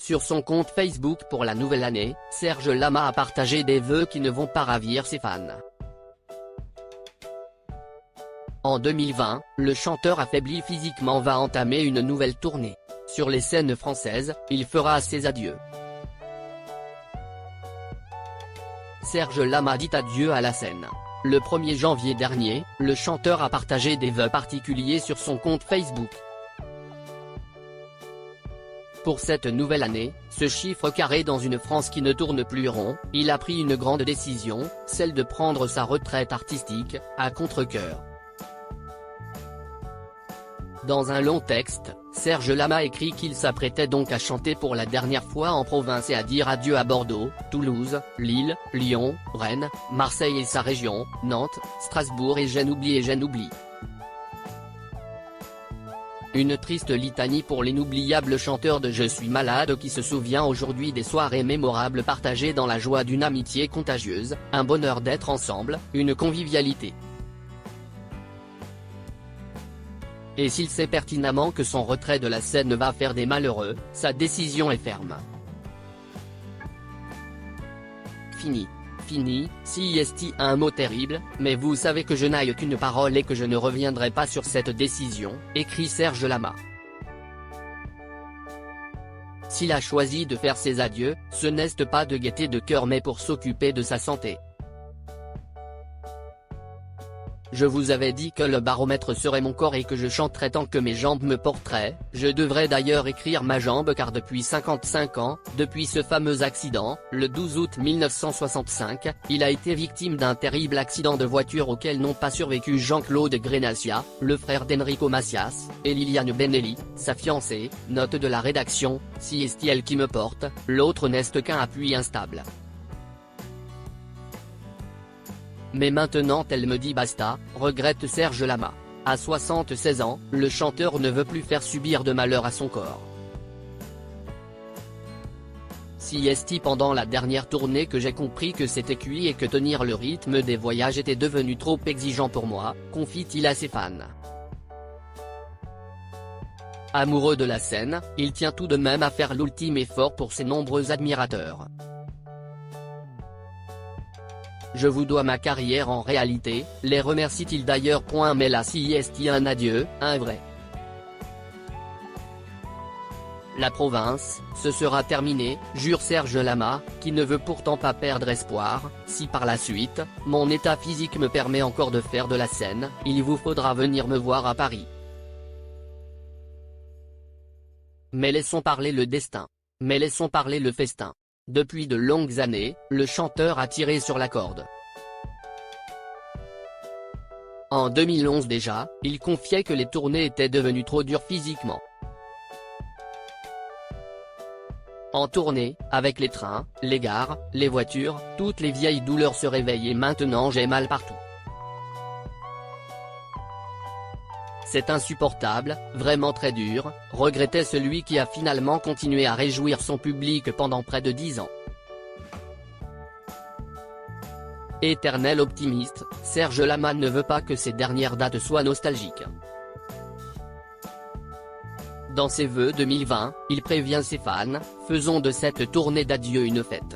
Sur son compte Facebook pour la nouvelle année, Serge Lama a partagé des vœux qui ne vont pas ravir ses fans. En 2020, le chanteur affaibli physiquement va entamer une nouvelle tournée. Sur les scènes françaises, il fera ses adieux. Serge Lama dit adieu à la scène. Le 1er janvier dernier, le chanteur a partagé des vœux particuliers sur son compte Facebook. Pour cette nouvelle année, ce chiffre carré dans une France qui ne tourne plus rond, il a pris une grande décision, celle de prendre sa retraite artistique, à contre-cœur. Dans un long texte, Serge Lama écrit qu'il s'apprêtait donc à chanter pour la dernière fois en province et à dire adieu à Bordeaux, Toulouse, Lille, Lyon, Rennes, Marseille et sa région, Nantes, Strasbourg et j'en oublie. Une triste litanie pour l'inoubliable chanteur de Je suis malade qui se souvient aujourd'hui des soirées mémorables partagées dans la joie d'une amitié contagieuse, un bonheur d'être ensemble, une convivialité. Et s'il sait pertinemment que son retrait de la scène va faire des malheureux, sa décision est ferme. Fini, CIST a un mot terrible, mais vous savez que je n'aille qu'une parole et que je ne reviendrai pas sur cette décision, écrit Serge Lama. S'il a choisi de faire ses adieux, ce n'est pas de gaieté de cœur mais pour s'occuper de sa santé. Je vous avais dit que le baromètre serait mon corps et que je chanterais tant que mes jambes me porteraient, je devrais d'ailleurs écrire ma jambe car depuis 55 ans, depuis ce fameux accident, le 12 août 1965, il a été victime d'un terrible accident de voiture auquel n'ont pas survécu Jean-Claude Grenassia, le frère d'Enrico Macias, et Liliane Benelli, sa fiancée, note de la rédaction, si est elle qui me porte, l'autre n'est qu'un appui instable. Mais maintenant elle me dit basta, regrette Serge Lama. À 76 ans, le chanteur ne veut plus faire subir de malheur à son corps. Si est pendant la dernière tournée que j'ai compris que c'était cuit et que tenir le rythme des voyages était devenu trop exigeant pour moi, confie-t-il à ses fans. Amoureux de la scène, il tient tout de même à faire l'ultime effort pour ses nombreux admirateurs. Je vous dois ma carrière en réalité, les remercie-t-il d'ailleurs. Mais là si est un adieu, un vrai. La province, ce sera terminé, jure Serge Lama, qui ne veut pourtant pas perdre espoir. Si par la suite, mon état physique me permet encore de faire de la scène, il vous faudra venir me voir à Paris. Mais laissons parler le destin. Mais laissons parler le festin. Depuis de longues années, le chanteur a tiré sur la corde. En 2011 déjà, il confiait que les tournées étaient devenues trop dures physiquement. En tournée, avec les trains, les gares, les voitures, toutes les vieilles douleurs se réveillent et maintenant j'ai mal partout. C'est insupportable, vraiment très dur, regrettait celui qui a finalement continué à réjouir son public pendant près de 10 ans. Éternel optimiste, Serge Lama ne veut pas que ses dernières dates soient nostalgiques. Dans ses vœux 2020, il prévient ses fans, faisons de cette tournée d'adieu une fête.